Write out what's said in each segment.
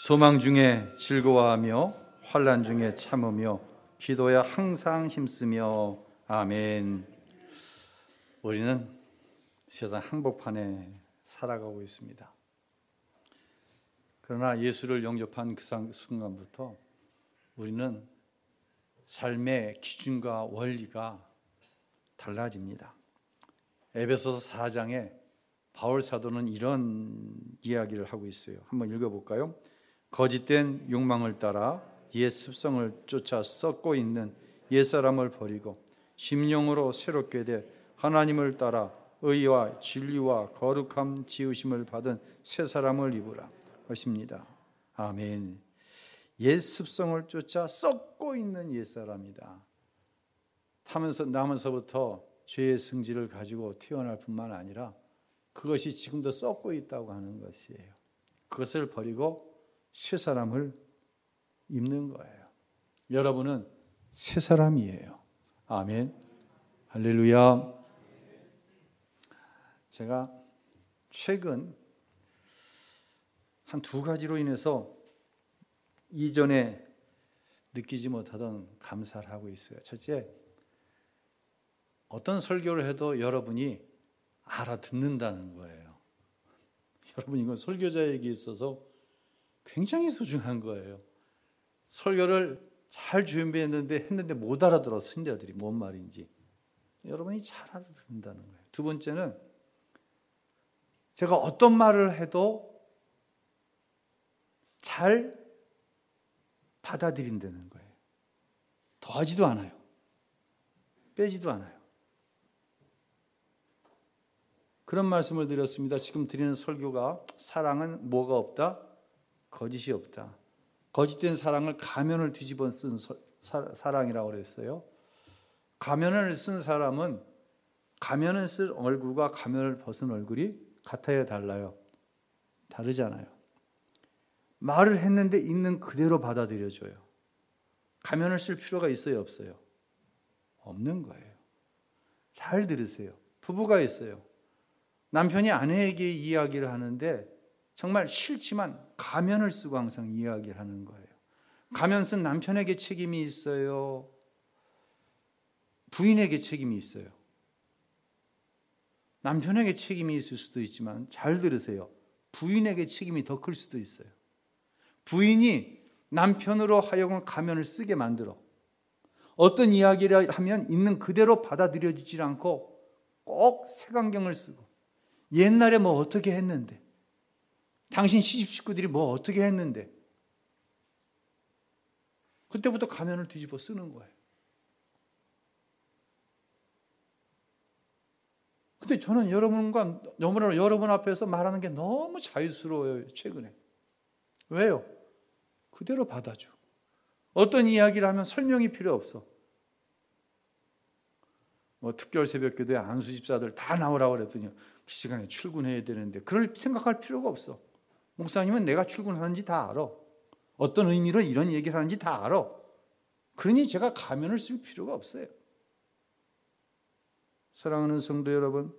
소망 중에 즐거워하며 환난 중에 참으며 기도에 항상 힘쓰며 아멘. 우리는 세상 한복판에 살아가고 있습니다. 그러나 예수를 영접한 그 순간부터 우리는 삶의 기준과 원리가 달라집니다. 에베소서 4장에 바울 사도는 이런 이야기를 하고 있어요. 한번 읽어볼까요? 거짓된 욕망을 따라 옛 습성을 쫓아 썩고 있는 옛사람을 버리고 심령으로 새롭게 돼 하나님을 따라 의와 진리와 거룩함 지으심을 받은 새 사람을 입으라 하십니다. 아멘. 옛 습성을 쫓아 썩고 있는 옛사람이다. 나면서부터 죄의 성질을 가지고 태어날 뿐만 아니라 그것이 지금도 썩고 있다고 하는 것이에요. 그것을 버리고 새 사람을 입는 거예요. 여러분은 새 사람이에요. 아멘. 할렐루야. 제가 최근 한 두 가지로 인해서 이전에 느끼지 못하던 감사를 하고 있어요. 첫째, 어떤 설교를 해도 여러분이 알아듣는다는 거예요. 여러분, 이건 설교자에게 있어서 굉장히 소중한 거예요. 설교를 잘 준비했는데 못 알아들어. 신자들이 뭔 말인지 여러분이 잘 알아듣는다는 거예요. 두 번째는 제가 어떤 말을 해도 잘 받아들인다는 거예요. 더하지도 않아요. 빼지도 않아요. 그런 말씀을 드렸습니다. 지금 드리는 설교가 사랑은 뭐가 없다? 거짓이 없다. 거짓된 사랑을 가면을 뒤집어 쓴 사랑이라고 그랬어요. 가면을 쓴 사람은 가면을 쓴 얼굴과 가면을 벗은 얼굴이 같아요, 달라요? 다르잖아요. 말을 했는데 있는 그대로 받아들여줘요. 가면을 쓸 필요가 있어요, 없어요? 없는 거예요. 잘 들으세요. 부부가 있어요. 남편이 아내에게 이야기를 하는데 정말 싫지만 가면을 쓰고 항상 이야기를 하는 거예요. 가면 쓴 남편에게 책임이 있어요? 부인에게 책임이 있어요? 남편에게 책임이 있을 수도 있지만 잘 들으세요. 부인에게 책임이 더 클 수도 있어요. 부인이 남편으로 하여금 가면을 쓰게 만들어. 어떤 이야기를 하면 있는 그대로 받아들여지지 않고 꼭 색안경을 쓰고 옛날에 뭐 어떻게 했는데, 당신 시집 식구들이 뭐 어떻게 했는데, 그때부터 가면을 뒤집어 쓰는 거예요. 근데 저는 여러분 앞에서 말하는 게 너무 자유스러워요, 최근에. 왜요? 그대로 받아줘. 어떤 이야기를 하면 설명이 필요 없어. 뭐 특별 새벽기도에 안수 집사들 다 나오라고 그랬더니 그 시간에 출근해야 되는데 그럴 생각할 필요가 없어. 목사님은 내가 출근하는지 다 알아. 어떤 의미로 이런 얘기를 하는지 다 알아. 그러니 제가 가면을 쓸 필요가 없어요. 사랑하는 성도 여러분,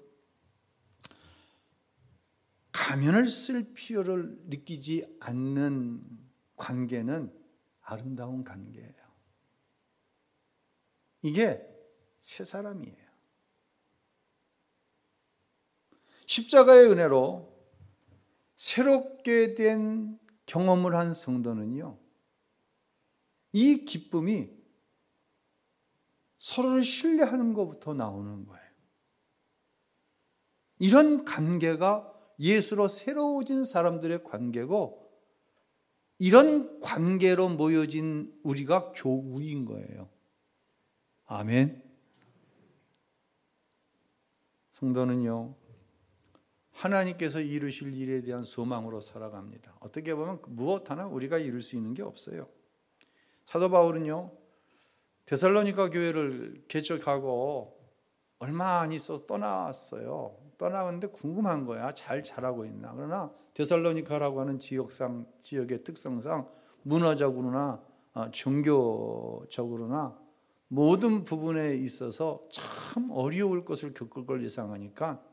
가면을 쓸 필요를 느끼지 않는 관계는 아름다운 관계예요. 이게 새 사람이에요. 십자가의 은혜로 새롭게 된 경험을 한 성도는요, 이 기쁨이 서로를 신뢰하는 것부터 나오는 거예요. 이런 관계가 예수로 새로워진 사람들의 관계고, 이런 관계로 모여진 우리가 교우인 거예요. 아멘. 성도는요, 하나님께서 이루실 일에 대한 소망으로 살아갑니다. 어떻게 보면 무엇 하나 우리가 이룰 수 있는 게 없어요. 사도 바울은요, 데살로니가 교회를 개척하고 얼마 안 있어 떠났어요. 떠나는데 궁금한 거야. 잘 자라고 있나. 그러나 데살로니카라고 하는 지역의 특성상 문화적으로나 종교적으로나 모든 부분에 있어서 참 어려울 것을 겪을 걸 예상하니까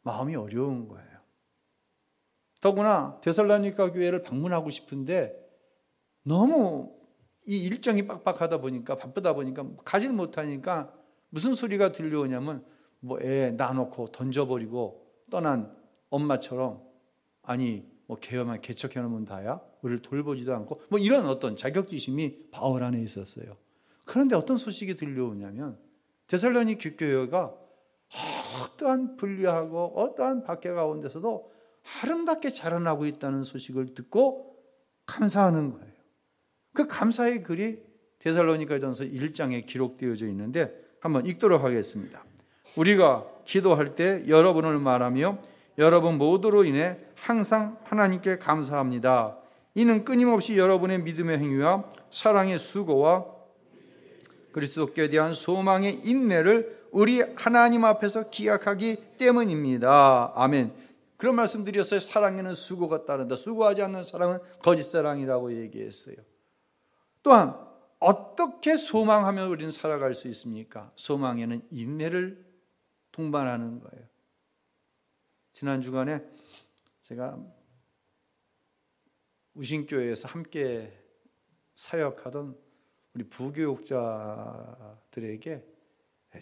마음이 어려운 거예요. 더구나 데살로니가 교회를 방문하고 싶은데 너무 이 일정이 빡빡하다 보니까, 바쁘다 보니까 가질 못하니까 무슨 소리가 들려오냐면 뭐 애 놔놓고 던져버리고 떠난 엄마처럼, 아니 뭐 개만 개척해놓으면 다야? 우리를 돌보지도 않고, 뭐 이런 어떤 자격지심이 바울 안에 있었어요. 그런데 어떤 소식이 들려오냐면 데살로니가 교회가 어떠한 불리하고 어떠한 박해 가운데서도 아름답게 자라나고 있다는 소식을 듣고 감사하는 거예요. 그 감사의 글이 데살로니가전서 1장에 기록되어져 있는데 한번 읽도록 하겠습니다. 우리가 기도할 때 여러분을 말하며 여러분 모두로 인해 항상 하나님께 감사합니다. 이는 끊임없이 여러분의 믿음의 행위와 사랑의 수고와 그리스도께 대한 소망의 인내를 우리 하나님 앞에서 기약하기 때문입니다. 아멘. 그런 말씀드렸어요. 사랑에는 수고가 따른다. 수고하지 않는 사랑은 거짓 사랑이라고 얘기했어요. 또한 어떻게 소망하며 우리는 살아갈 수 있습니까? 소망에는 인내를 동반하는 거예요. 지난 주간에 제가 우신교회에서 함께 사역하던 우리 부교육자들에게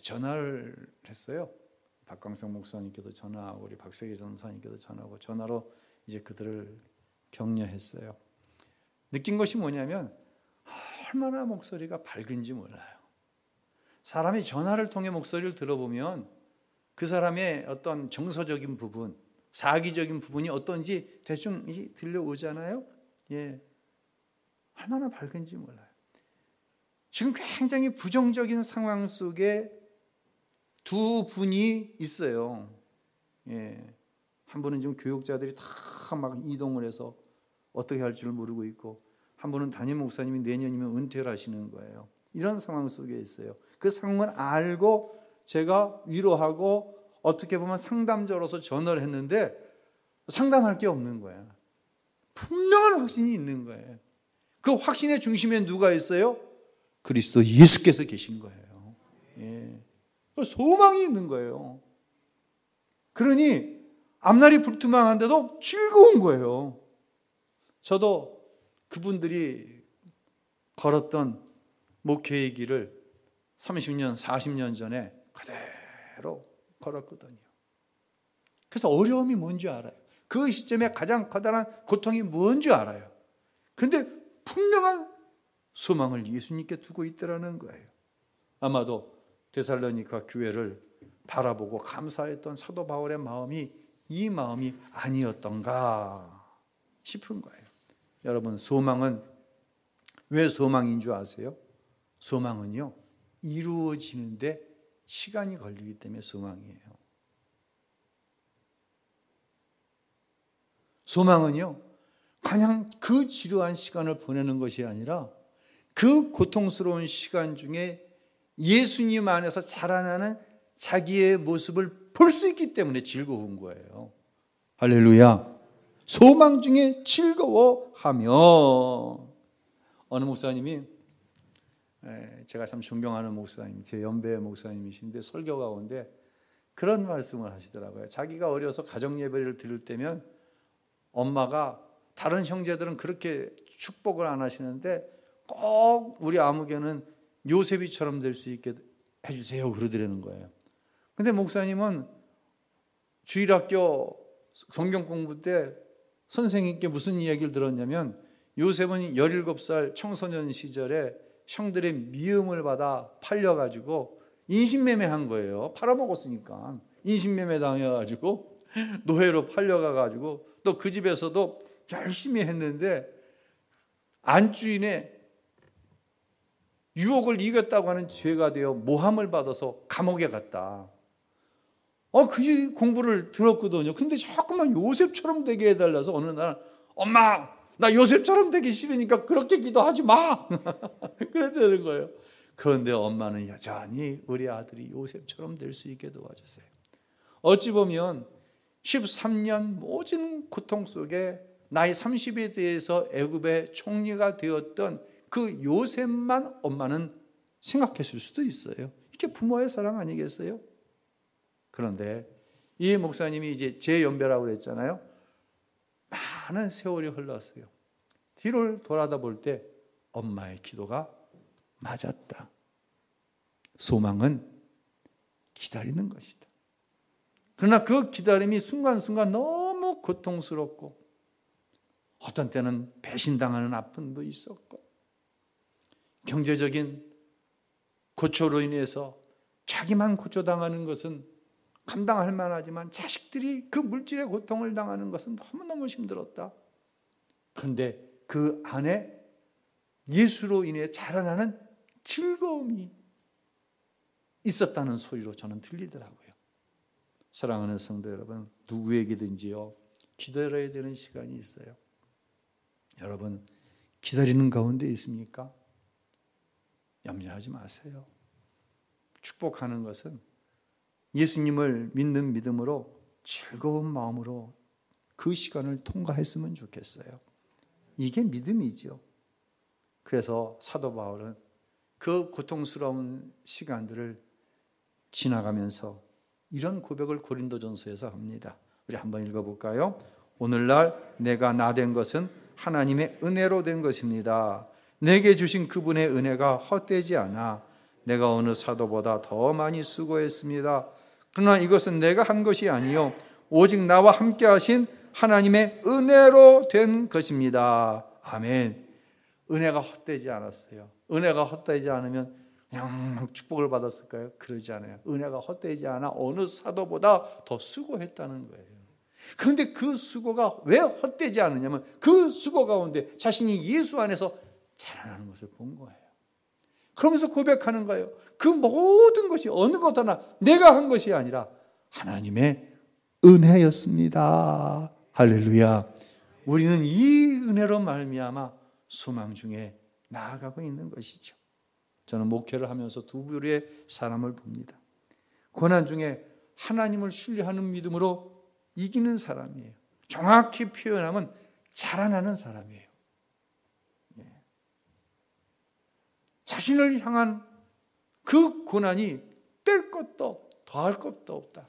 전화를 했어요. 박광석 목사님께도 전화하고 우리 박세기 전사님께도 전화하고 전화로 이제 그들을 격려했어요. 느낀 것이 뭐냐면 얼마나 목소리가 밝은지 몰라요. 사람이 전화를 통해 목소리를 들어보면 그 사람의 어떤 정서적인 부분, 사기적인 부분이 어떤지 대충 들려오잖아요. 예, 얼마나 밝은지 몰라요. 지금 굉장히 부정적인 상황 속에 두 분이 있어요. 예, 한 분은 지금 교육자들이 다 막 이동을 해서 어떻게 할 줄 모르고 있고, 한 분은 담임 목사님이 내년이면 은퇴를 하시는 거예요. 이런 상황 속에 있어요. 그 상황을 알고 제가 위로하고 어떻게 보면 상담자로서 전화를 했는데 상담할 게 없는 거예요. 분명한 확신이 있는 거예요. 그 확신의 중심에 누가 있어요? 그리스도 예수께서 계신 거예요. 예. 소망이 있는 거예요. 그러니 앞날이 불투명한데도 즐거운 거예요. 저도 그분들이 걸었던 목회의 길을 30년, 40년 전에 그대로 걸었거든요. 그래서 어려움이 뭔지 알아요. 그 시점에 가장 커다란 고통이 뭔지 알아요. 그런데 분명한 소망을 예수님께 두고 있더라는 거예요. 아마도 데살로니가 교회를 바라보고 감사했던 사도 바울의 마음이 이 마음이 아니었던가 싶은 거예요. 여러분, 소망은 왜 소망인 줄 아세요? 소망은요, 이루어지는데 시간이 걸리기 때문에 소망이에요. 소망은요, 그냥 그 지루한 시간을 보내는 것이 아니라 그 고통스러운 시간 중에 예수님 안에서 자라나는 자기의 모습을 볼 수 있기 때문에 즐거운 거예요. 할렐루야. 소망 중에 즐거워하며. 어느 목사님이, 제가 참 존경하는 목사님, 제 연배 목사님이신데 설교 가운데 그런 말씀을 하시더라고요. 자기가 어려서 가정예배를 드릴 때면 엄마가, 다른 형제들은 그렇게 축복을 안 하시는데 꼭 우리 아무개는 요셉이처럼 될 수 있게 해주세요 그러더라는 거예요. 근데 목사님은 주일학교 성경 공부 때 선생님께 무슨 이야기를 들었냐면, 요셉은 17살 청소년 시절에 형들의 미움을 받아 팔려가지고 인신매매한 거예요. 팔아먹었으니까 인신매매 당해가지고 노예로 팔려가가지고 또 그 집에서도 열심히 했는데 안주인의 유혹을 이겼다고 하는 죄가 되어 모함을 받아서 감옥에 갔다. 그 공부를 들었거든요. 근데 자꾸만 요셉처럼 되게 해달라서 어느 날, 엄마, 나 요셉처럼 되기 싫으니까 그렇게 기도하지 마. 그랬다는 거예요. 그런데 엄마는 여전히 우리 아들이 요셉처럼 될 수 있게 도와주세요. 어찌 보면 13년 모진 고통 속에 나이 30에 대해서 애굽의 총리가 되었던 그 요셉만 엄마는 생각했을 수도 있어요. 이게 부모의 사랑 아니겠어요? 그런데 이 목사님이 이제 제 연배라고 그랬잖아요. 막 많은 세월이 흘렀어요. 뒤를 돌아다 볼 때 엄마의 기도가 맞았다. 소망은 기다리는 것이다. 그러나 그 기다림이 순간순간 너무 고통스럽고 어떤 때는 배신당하는 아픔도 있었고 경제적인 고초로 인해서 자기만 고초당하는 것은 감당할 만하지만 자식들이 그 물질의 고통을 당하는 것은 너무너무 힘들었다. 그런데 그 안에 예수로 인해 자라나는 즐거움이 있었다는 소리로 저는 들리더라고요. 사랑하는 성도 여러분, 누구에게든지요 기다려야 되는 시간이 있어요. 여러분 기다리는 가운데 있습니까? 염려하지 마세요. 축복하는 것은 예수님을 믿는 믿음으로 즐거운 마음으로 그 시간을 통과했으면 좋겠어요. 이게 믿음이죠. 그래서 사도 바울은 그 고통스러운 시간들을 지나가면서 이런 고백을 고린도전서에서 합니다. 우리 한번 읽어볼까요? 오늘날 내가 나 된 것은 하나님의 은혜로 된 것입니다. 내게 주신 그분의 은혜가 헛되지 않아 내가 어느 사도보다 더 많이 수고했습니다. 그러나 이것은 내가 한 것이 아니요 오직 나와 함께 하신 하나님의 은혜로 된 것입니다. 아멘. 은혜가 헛되지 않았어요. 은혜가 헛되지 않으면 그냥 축복을 받았을까요? 그러지 않아요. 은혜가 헛되지 않아 어느 사도보다 더 수고했다는 거예요. 그런데 그 수고가 왜 헛되지 않느냐면 그 수고 가운데 자신이 예수 안에서 자라나는 것을 본 거예요. 그러면서 고백하는 거예요. 그 모든 것이 어느 것 하나 내가 한 것이 아니라 하나님의 은혜였습니다. 할렐루야. 우리는 이 은혜로 말미암아 소망 중에 나아가고 있는 것이죠. 저는 목회를 하면서 두 부류의 사람을 봅니다. 고난 중에 하나님을 신뢰하는 믿음으로 이기는 사람이에요. 정확히 표현하면 자라나는 사람이에요. 자신을 향한 그 고난이 뺄 것도 더할 것도 없다.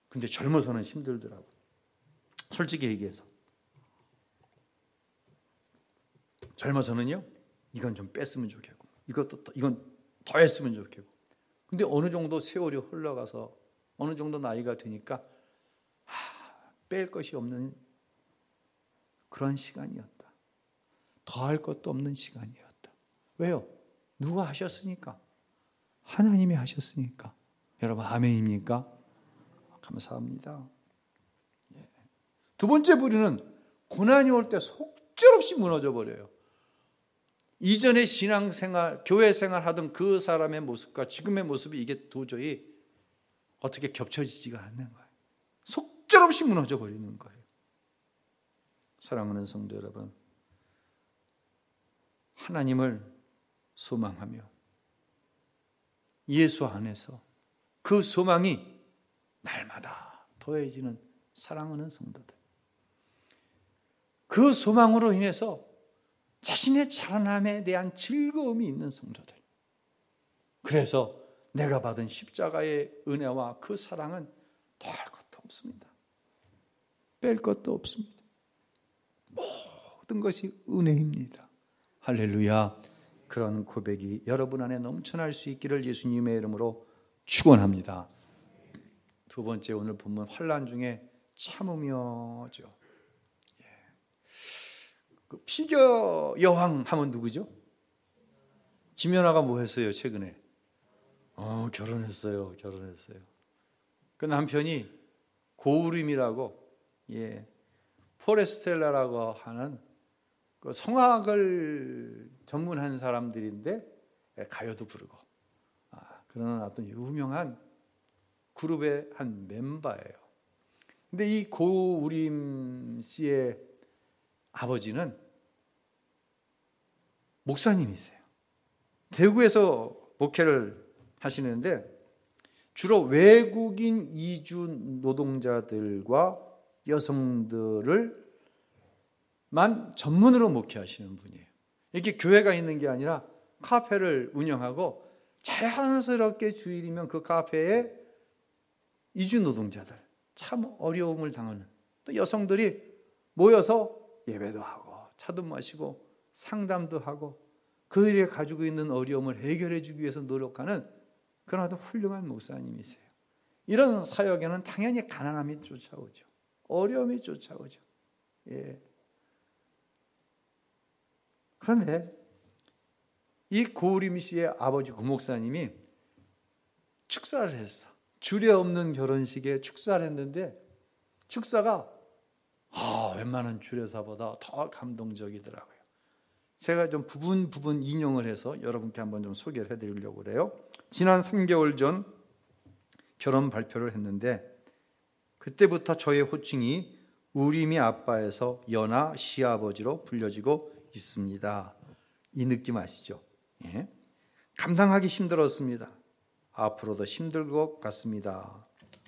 근데 젊어서는 힘들더라고요. 솔직히 얘기해서. 젊어서는요, 이건 좀 뺐으면 좋겠고, 이건 더 했으면 좋겠고. 근데 어느 정도 세월이 흘러가서 어느 정도 나이가 되니까 뺄 것이 없는 그런 시간이었다. 더할 것도 없는 시간이었다. 왜요? 누가 하셨으니까? 하나님이 하셨으니까. 여러분 아멘입니까? 감사합니다. 두 번째 부류는 고난이 올 때 속절없이 무너져 버려요. 이전에 신앙생활, 교회생활 하던 그 사람의 모습과 지금의 모습이 이게 도저히 어떻게 겹쳐지지가 않는 거예요. 속절없이 무너져 버리는 거예요. 사랑하는 성도 여러분, 하나님을 소망하며 예수 안에서 그 소망이 날마다 더해지는 사랑하는 성도들, 그 소망으로 인해서 자신의 자라남에 대한 즐거움이 있는 성도들, 그래서 내가 받은 십자가의 은혜와 그 사랑은 더할 것도 없습니다. 뺄 것도 없습니다. 모든 것이 은혜입니다. 할렐루야. 그런 고백이 여러분 안에 넘쳐날 수 있기를 예수님의 이름으로 축원합니다. 두 번째 오늘 본문 환난 중에 참으며죠. 그 피겨 여왕 하면 누구죠? 김연아가 뭐 했어요 최근에? 결혼했어요. 그 남편이 고우림이라고 포레스텔라라고 하는 그 성악을 전문한 사람들인데 가요도 부르고 그런 어떤 유명한 그룹의 한 멤버예요. 근데 이 고우림 씨의 아버지는 목사님이세요. 대구에서 목회를 하시는데 주로 외국인 이주 노동자들과 여성들을 만 전문으로 목회하시는 분이에요. 이렇게 교회가 있는 게 아니라 카페를 운영하고 자연스럽게 주일이면 그 카페에 이주 노동자들, 참 어려움을 당하는 또 여성들이 모여서 예배도 하고 차도 마시고 상담도 하고 그들이 가지고 있는 어려움을 해결해 주기 위해서 노력하는 그런 아주 훌륭한 목사님이세요. 이런 사역에는 당연히 가난함이 쫓아오죠. 어려움이 쫓아오죠. 예. 그런데 이 고우림 씨의 아버지 고 목사님이 축사를 했어. 주례 없는 결혼식에 축사를 했는데 축사가 웬만한 주례사보다 더 감동적이더라고요. 제가 좀 부분 인용을 해서 여러분께 한번 좀 소개를 해드리려고 그래요. 지난 3개월 전 결혼 발표를 했는데 그때부터 저의 호칭이 우림이 아빠에서 연하 시아버지로 불려지고 있습니다. 이 느낌 아시죠? 예? 감당하기 힘들었습니다. 앞으로도 힘들 것 같습니다.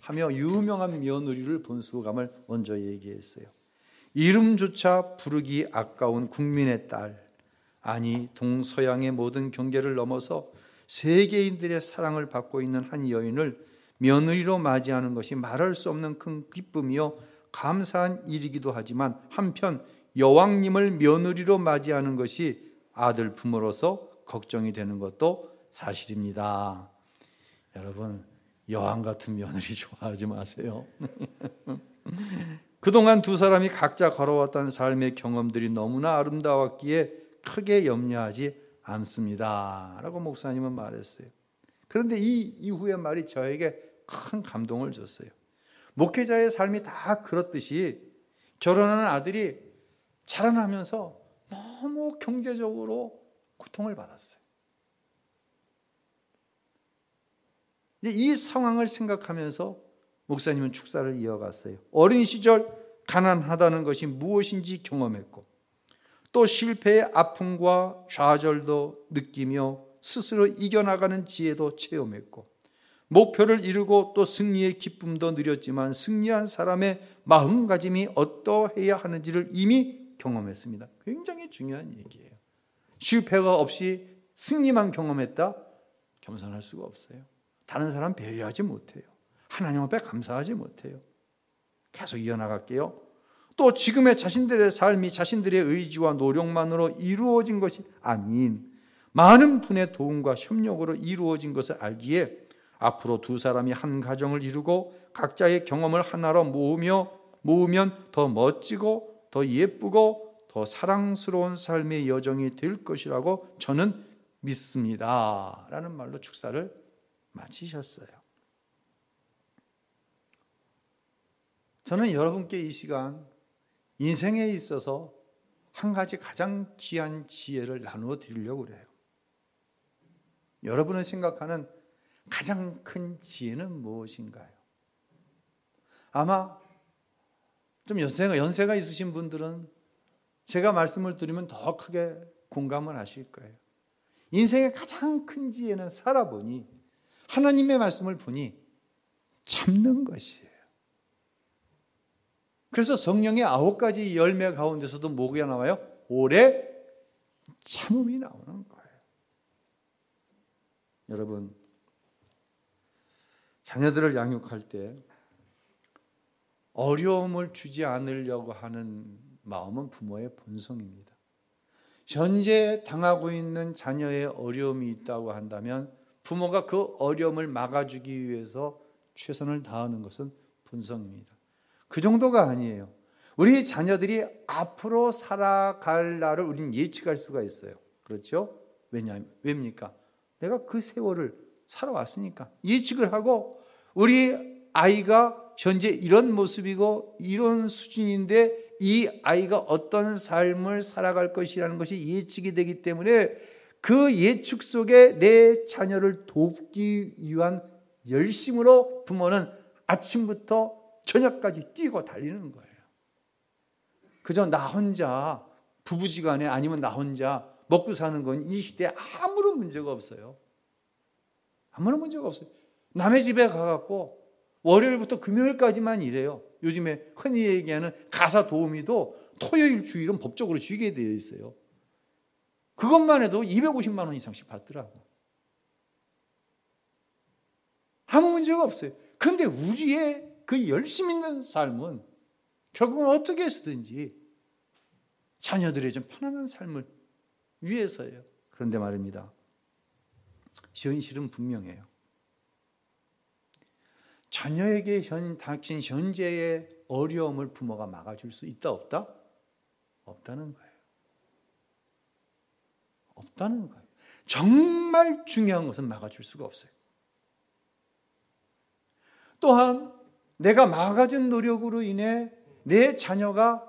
하며 유명한 며느리를 본 소감을 먼저 얘기했어요. 이름조차 부르기 아까운 국민의 딸, 아니 동서양의 모든 경계를 넘어서 세계인들의 사랑을 받고 있는 한 여인을 며느리로 맞이하는 것이 말할 수 없는 큰 기쁨이요 감사한 일이기도 하지만 한편 여왕님을 며느리로 맞이하는 것이 아들 부모로서 걱정이 되는 것도 사실입니다. 여러분, 여왕 같은 며느리 좋아하지 마세요. 그동안 두 사람이 각자 걸어왔던 삶의 경험들이 너무나 아름다웠기에 크게 염려하지 않습니다. 라고 목사님은 말했어요. 그런데 이 이후의 말이 저에게 큰 감동을 줬어요. 목회자의 삶이 다 그렇듯이 결혼하는 아들이 자라나면서 너무 경제적으로 고통을 받았어요. 이 상황을 생각하면서 목사님은 축사를 이어갔어요. 어린 시절 가난하다는 것이 무엇인지 경험했고 또 실패의 아픔과 좌절도 느끼며 스스로 이겨나가는 지혜도 체험했고 목표를 이루고 또 승리의 기쁨도 누렸지만 승리한 사람의 마음가짐이 어떠해야 하는지를 이미 경험했습니다. 굉장히 중요한 얘기예요. 실패가 없이 승리만 경험했다? 겸손할 수가 없어요. 다른 사람 배려하지 못해요. 하나님 앞에 감사하지 못해요. 계속 이어나갈게요. 또 지금의 자신들의 삶이 자신들의 의지와 노력만으로 이루어진 것이 아닌 많은 분의 도움과 협력으로 이루어진 것을 알기에 앞으로 두 사람이 한 가정을 이루고 각자의 경험을 하나로 모으면 더 멋지고 더 예쁘고 더 사랑스러운 삶의 여정이 될 것이라고 저는 믿습니다. 라는 말로 축사를 마치셨어요. 저는 여러분께 이 시간 인생에 있어서 한 가지 가장 귀한 지혜를 나누어 드리려고 그래요. 여러분은 생각하는 가장 큰 지혜는 무엇인가요? 아마 좀 연세가 있으신 분들은 제가 말씀을 드리면 더 크게 공감을 하실 거예요. 인생의 가장 큰 지혜는 살아보니 하나님의 말씀을 보니 참는 것이에요. 그래서 성령의 9가지 열매 가운데서도 뭐가 나와요? 오래 참음이 나오는 거예요. 여러분, 자녀들을 양육할 때 어려움을 주지 않으려고 하는 마음은 부모의 본성입니다. 현재 당하고 있는 자녀의 어려움이 있다고 한다면 부모가 그 어려움을 막아주기 위해서 최선을 다하는 것은 본성입니다. 그 정도가 아니에요. 우리 자녀들이 앞으로 살아갈 날을 우리는 예측할 수가 있어요. 그렇죠? 왜입니까? 내가 그 세월을 살아왔으니까 예측을 하고 우리 아이가 현재 이런 모습이고 이런 수준인데 이 아이가 어떤 삶을 살아갈 것이라는 것이 예측이 되기 때문에 그 예측 속에 내 자녀를 돕기 위한 열심으로 부모는 아침부터 저녁까지 뛰고 달리는 거예요. 그저 나 혼자 부부지간에 아니면 나 혼자 먹고 사는 건 이 시대에 아무런 문제가 없어요. 아무런 문제가 없어요. 남의 집에 가갖고 월요일부터 금요일까지만 일해요. 요즘에 흔히 얘기하는 가사 도우미도 토요일 주일은 법적으로 쉬게 되어 있어요. 그것만 해도 250만 원 이상씩 받더라고. 아무 문제가 없어요. 그런데 우리의 그 열심 있는 삶은 결국은 어떻게 해서든지 자녀들의 좀 편안한 삶을 위해서예요. 그런데 말입니다, 현실은 분명해요. 자녀에게 닥친 현재의 어려움을 부모가 막아줄 수 있다 없다? 없다는 거예요. 없다는 거예요. 정말 중요한 것은 막아줄 수가 없어요. 또한 내가 막아준 노력으로 인해 내 자녀가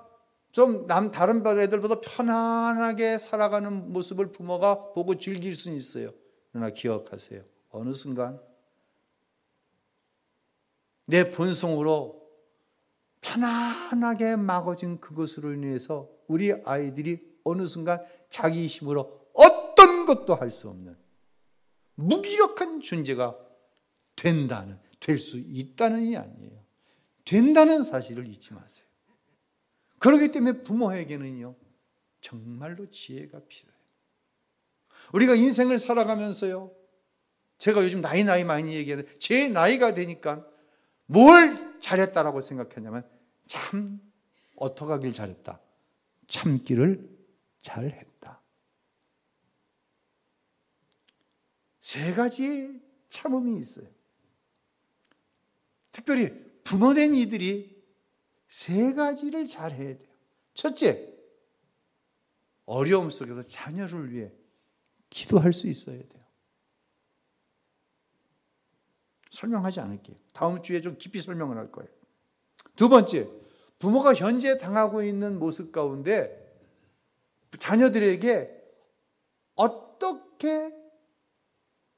좀 다른 애들보다 편안하게 살아가는 모습을 부모가 보고 즐길 수는 있어요. 그러나 기억하세요. 어느 순간 내 본성으로 편안하게 막아진 그것으로 인해서 우리 아이들이 어느 순간 자기 힘으로 어떤 것도 할 수 없는 무기력한 존재가 될 수 있다는이 아니에요. 된다는 사실을 잊지 마세요. 그렇기 때문에 부모에게는요, 정말로 지혜가 필요해요. 우리가 인생을 살아가면서요, 제가 요즘 나이 많이 얘기하는데 제 나이가 되니까 뭘 잘했다라고 생각했냐면 참 어떻게 하길 잘했다. 참기를 잘했다. 세 가지 참음이 있어요. 특별히 부모된 이들이 세 가지를 잘해야 돼요. 첫째, 어려움 속에서 자녀를 위해 기도할 수 있어야 돼요. 설명하지 않을게요. 다음 주에 좀 깊이 설명을 할 거예요. 두 번째, 부모가 현재 당하고 있는 모습 가운데 자녀들에게 어떻게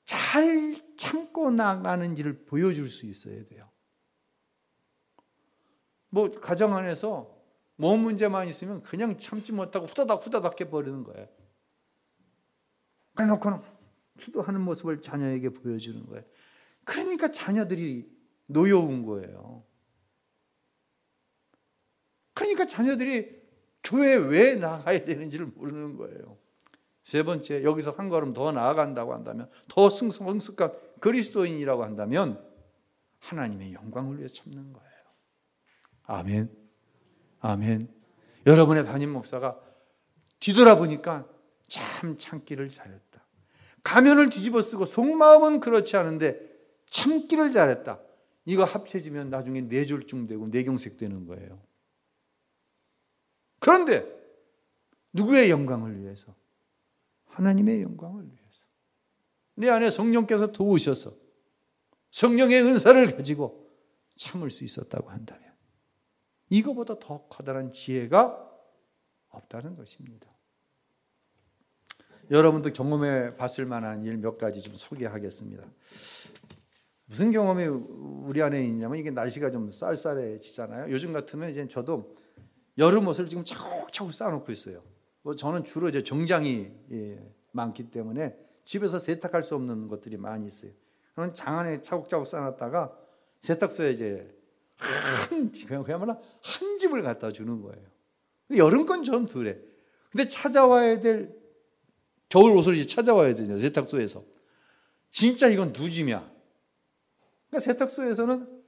잘 참고 나가는지를 보여줄 수 있어야 돼요. 가정 안에서 몸 문제만 있으면 그냥 참지 못하고 후다닥 해버리는 거예요. 그래놓고는 기도하는 모습을 자녀에게 보여주는 거예요. 그러니까 자녀들이 노여운 거예요. 그러니까 자녀들이 교회에 왜 나가야 되는지를 모르는 거예요. 세 번째, 여기서 한 걸음 더 나아간다고 한다면, 더 성숙한 그리스도인이라고 한다면 하나님의 영광을 위해 참는 거예요. 아멘. 아멘. 여러분의 담임 목사가 뒤돌아보니까 참 참기를 잘했다. 가면을 뒤집어 쓰고 속마음은 그렇지 않은데 참기를 잘했다. 이거 합쳐지면 나중에 뇌졸중 되고 뇌경색 되는 거예요. 그런데 누구의 영광을 위해서? 하나님의 영광을 위해서. 내 안에 성령께서 도우셔서 성령의 은사를 가지고 참을 수 있었다고 한다면 이거보다 더 커다란 지혜가 없다는 것입니다. 여러분도 경험해 봤을 만한 일 몇 가지 좀 소개하겠습니다. 무슨 경험이 우리 안에 있냐면, 이게 날씨가 좀 쌀쌀해지잖아요. 요즘 같으면 이제 저도 여름 옷을 지금 차곡차곡 쌓아놓고 있어요. 저는 주로 이제 정장이 많기 때문에 집에서 세탁할 수 없는 것들이 많이 있어요. 그럼 장 안에 차곡차곡 쌓아놨다가 세탁소에 이제 그야말로 한 집을 갖다 주는 거예요. 여름 건 좀 덜해. 근데 찾아와야 될 겨울 옷을 이제 찾아와야 되잖아요. 세탁소에서. 진짜 이건 두 짐이야. 그러니까 세탁소에서는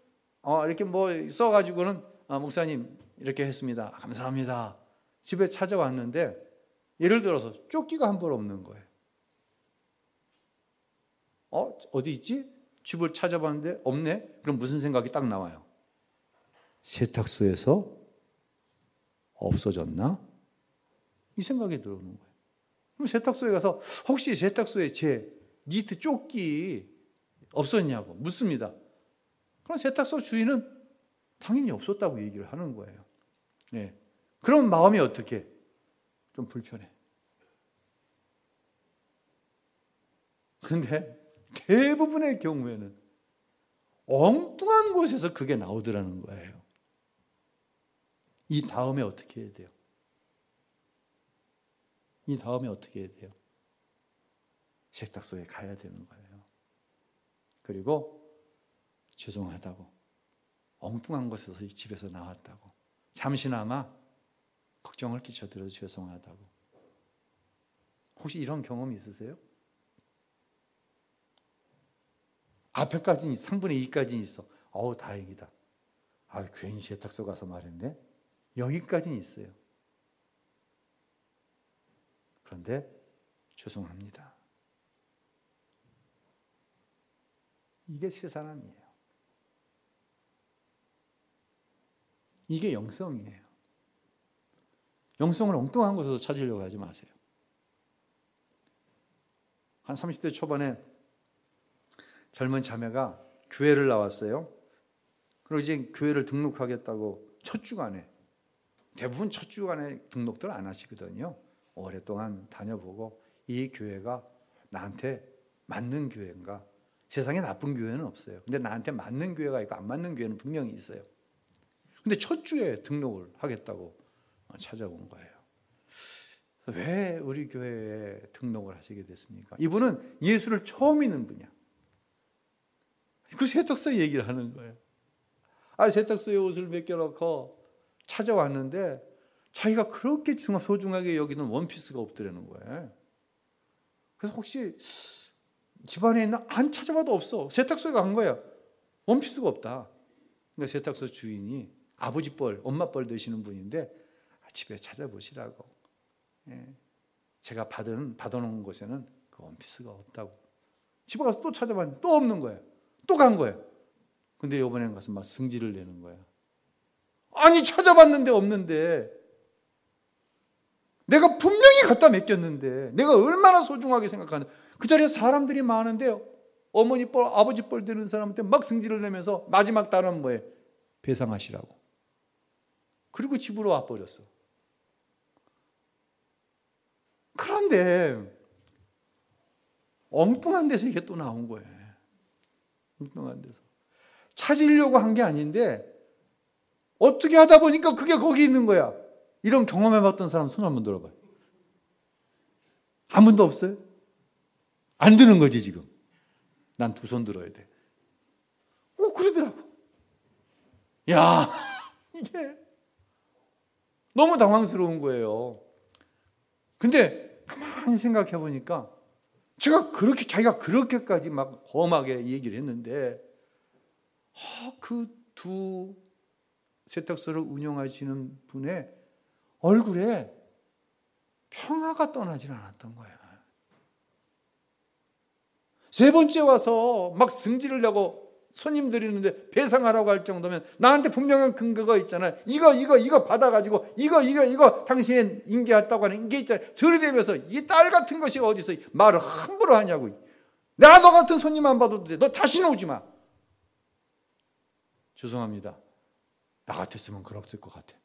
이렇게 써가지고는 목사님 이렇게 했습니다. 감사합니다. 집에 찾아왔는데 예를 들어서 조끼가 한 벌 없는 거예요. 어디 있지? 집을 찾아봤는데 없네? 그럼 무슨 생각이 딱 나와요? 세탁소에서 없어졌나? 이 생각이 들어오는 거예요. 그럼 세탁소에 가서 혹시 세탁소에 제 니트 조끼 없었냐고 묻습니다. 그럼 세탁소 주인은 당연히 없었다고 얘기를 하는 거예요. 네. 그럼 마음이 어떻게? 좀 불편해. 그런데 대부분의 경우에는 엉뚱한 곳에서 그게 나오더라는 거예요. 이 다음에 어떻게 해야 돼요? 이 다음에 어떻게 해야 돼요? 세탁소에 가야 되는 거예요. 그리고 죄송하다고, 엉뚱한 곳에서 집에서 나왔다고, 잠시나마 걱정을 끼쳐드려서 죄송하다고. 혹시 이런 경험이 있으세요? 앞에까지는 3분의 2까지는 있어. 다행이다. 괜히 세탁소 가서 말했네. 여기까지는 있어요. 그런데 죄송합니다. 이게 새 사람이에요. 이게 영성이에요. 영성을 엉뚱한 곳에서 찾으려고 하지 마세요. 한 30대 초반에 젊은 자매가 교회를 나왔어요. 그리고 이제 교회를 등록하겠다고 첫 주간에, 대부분 첫 주간에 등록들 안 하시거든요. 오랫동안 다녀보고 이 교회가 나한테 맞는 교회인가? 세상에 나쁜 교회는 없어요. 근데 나한테 맞는 교회가 있고 안 맞는 교회는 분명히 있어요. 근데 첫 주에 등록을 하겠다고 찾아온 거예요. 왜 우리 교회에 등록을 하시게 됐습니까? 이분은 예수를 처음 믿는 분이야. 그 세탁소 얘기를 하는 거예요. 세탁소에 옷을 벗겨놓고 찾아왔는데 자기가 그렇게 소중하게 여기는 원피스가 없더라는 거예요. 그래서 혹시 집안에 있나? 안 찾아봐도 없어. 세탁소에 간 거예요. 원피스가 없다. 그러니까 세탁소 주인이 아버지 뻘, 엄마 뻘 되시는 분인데 집에 찾아보시라고. 제가 받아놓은 곳에는 그 원피스가 없다고. 집에 가서 또 찾아봤는데 또 없는 거예요. 또 간 거예요. 근데 이번엔 가서 막 승질을 내는 거예요. 아니 찾아봤는데 없는데 내가 분명히 갖다 맡겼는데 내가 얼마나 소중하게 생각하는데 그 자리에 사람들이 많은데 어머니 뻘 아버지 뻘 되는 사람한테 막 승질을 내면서 마지막 단어는 뭐예요? 배상하시라고. 그리고 집으로 와버렸어. 그런데 엉뚱한 데서 이게 또 나온 거예요. 엉뚱한 데서. 찾으려고 한 게 아닌데 어떻게 하다 보니까 그게 거기 있는 거야. 이런 경험해봤던 사람 손 한번 들어봐요. 한 분도 없어요? 안 드는 거지 지금. 난 두 손 들어야 돼. 그러더라고. 야, 이게 너무 당황스러운 거예요. 근데 가만히 생각해 보니까 자기가 그렇게까지 막 험하게 얘기를 했는데 그 두 세탁소를 운영하시는 분의 얼굴에 평화가 떠나질 않았던 거야. 세 번째 와서 막 승질을 내고 손님들이 있는데 배상하라고 할 정도면 나한테 분명한 근거가 있잖아요. 이거 받아가지고 이거 당신이 인계했다고 하는 게 있잖아요. 저리 대면서 이 딸 같은 것이 어디서 말을 함부로 하냐고. 내가 너 같은 손님 안 봐도 돼. 너 다시는 오지 마. 죄송합니다. 나 같았으면 그랬을 것 같아.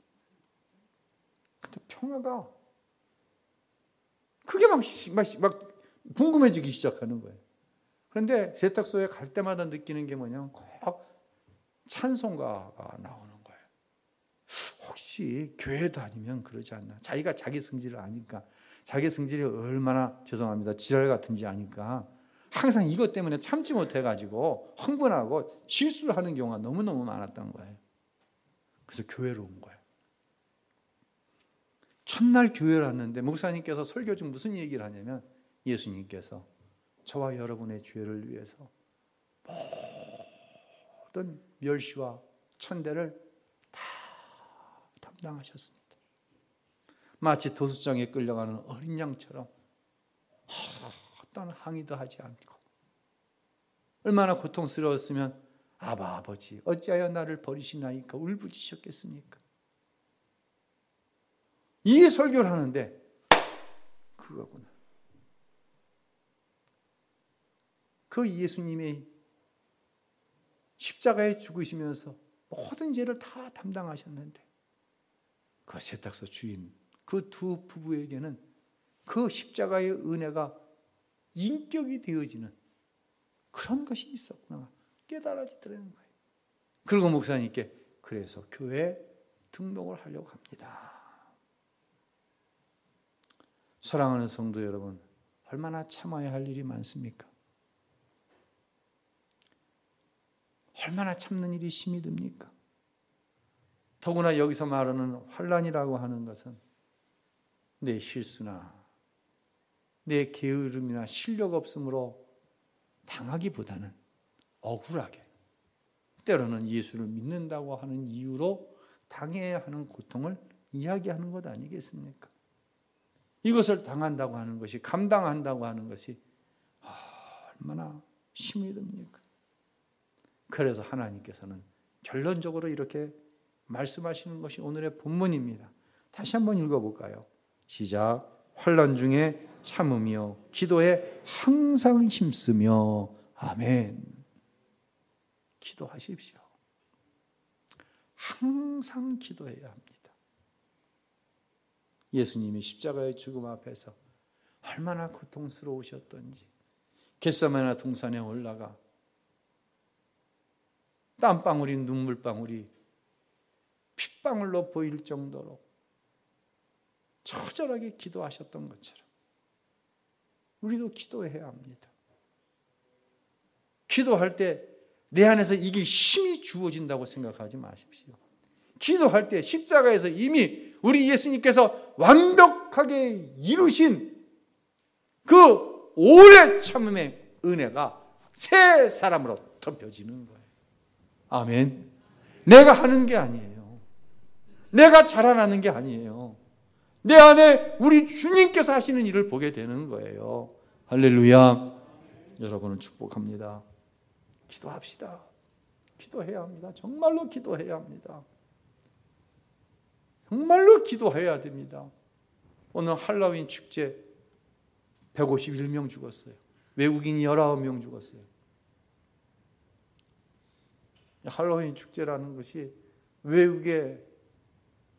근데 평화가 그게 막 궁금해지기 시작하는 거예요. 그런데 세탁소에 갈 때마다 느끼는 게 뭐냐면 꼭 찬송가가 나오는 거예요. 혹시 교회 다니면 그러지 않나? 자기가 자기 성질을 아니까, 자기 성질이 얼마나 죄송합니다 지랄 같은지 아니까 항상 이것 때문에 참지 못해가지고 흥분하고 실수를 하는 경우가 너무너무 많았던 거예요. 그래서 교회로 온 거예요. 첫날 교회를 왔는데 목사님께서 설교 중 무슨 얘기를 하냐면 예수님께서 저와 여러분의 죄를 위해서 모든 멸시와 천대를 다 담당하셨습니다. 마치 도수장에 끌려가는 어린 양처럼 어떤 항의도 하지 않고 얼마나 고통스러웠으면 아버지 어찌하여 나를 버리시나이까 울부짖으셨겠습니까? 이 설교를 하는데 그거구나. 그 예수님의 십자가에 죽으시면서 모든 죄를 다 담당하셨는데 그 세탁소 주인 그 두 부부에게는 그 십자가의 은혜가 인격이 되어지는 그런 것이 있었구나 깨달아지더라는 거예요. 그리고 목사님께 그래서 교회에 등록을 하려고 합니다. 사랑하는 성도 여러분, 얼마나 참아야 할 일이 많습니까? 얼마나 참는 일이 심히 듭니까? 더구나 여기서 말하는 환난이라고 하는 것은 내 실수나 내 게으름이나 실력 없음으로 당하기보다는 억울하게 때로는 예수를 믿는다고 하는 이유로 당해야 하는 고통을 이야기하는 것 아니겠습니까? 이것을 당한다고 하는 것이, 감당한다고 하는 것이 얼마나 힘이 듭니까? 그래서 하나님께서는 결론적으로 이렇게 말씀하시는 것이 오늘의 본문입니다. 다시 한번 읽어볼까요? 시작. 환난 중에 참으며 기도에 항상 힘쓰며. 아멘. 기도하십시오. 항상 기도해야 합니다. 예수님이 십자가의 죽음 앞에서 얼마나 고통스러우셨던지, 겟세마네 동산에 올라가 땀방울이 눈물방울이 핏방울로 보일 정도로 처절하게 기도하셨던 것처럼 우리도 기도해야 합니다. 기도할 때 내 안에서 이게 힘이 주어진다고 생각하지 마십시오. 기도할 때 십자가에서 이미 우리 예수님께서 완벽하게 이루신 그 오래 참음의 은혜가 새 사람으로 덮여지는 거예요. 아멘. 내가 하는 게 아니에요. 내가 자라나는 게 아니에요. 내 안에 우리 주님께서 하시는 일을 보게 되는 거예요. 할렐루야. 여러분을 축복합니다. 기도합시다. 기도해야 합니다. 정말로 기도해야 합니다. 정말로 기도해야 됩니다. 오늘 할로윈 축제 151명 죽었어요. 외국인 19명 죽었어요. 할로윈 축제라는 것이 외국의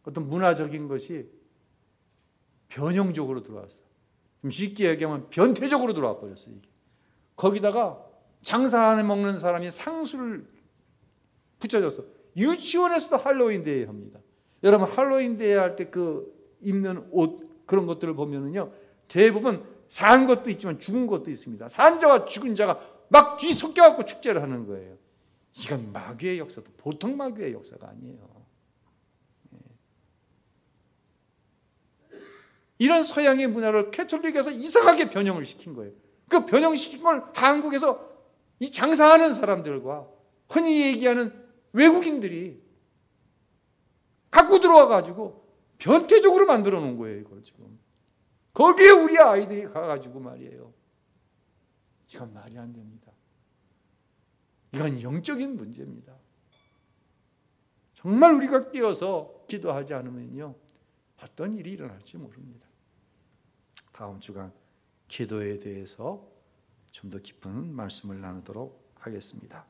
어떤 문화적인 것이 변형적으로 들어왔어요. 좀 쉽게 얘기하면 변태적으로 들어와 버렸어요. 이게. 거기다가 장사 안에 먹는 사람이 상수를 붙여줬어. 유치원에서도 할로윈 데이 합니다. 여러분 할로윈 데이 할 때 그 입는 옷 그런 것들을 보면은요 대부분 산 것도 있지만 죽은 것도 있습니다. 산 자와 죽은 자가 막 뒤섞여갖고 축제를 하는 거예요. 이건 마귀의 역사도 보통 마귀의 역사가 아니에요. 이런 서양의 문화를 캐톨릭에서 이상하게 변형을 시킨 거예요. 그 변형시킨 걸 한국에서 이 장사하는 사람들과 흔히 얘기하는 외국인들이 갖고 들어와 가지고 변태적으로 만들어 놓은 거예요. 이걸 지금 거기에 우리 아이들이 가가지고 말이에요. 이건 말이 안 됩니다. 이건 영적인 문제입니다. 정말 우리가 깨어서 기도하지 않으면요 어떤 일이 일어날지 모릅니다. 다음 주간 기도에 대해서 좀 더 깊은 말씀을 나누도록 하겠습니다.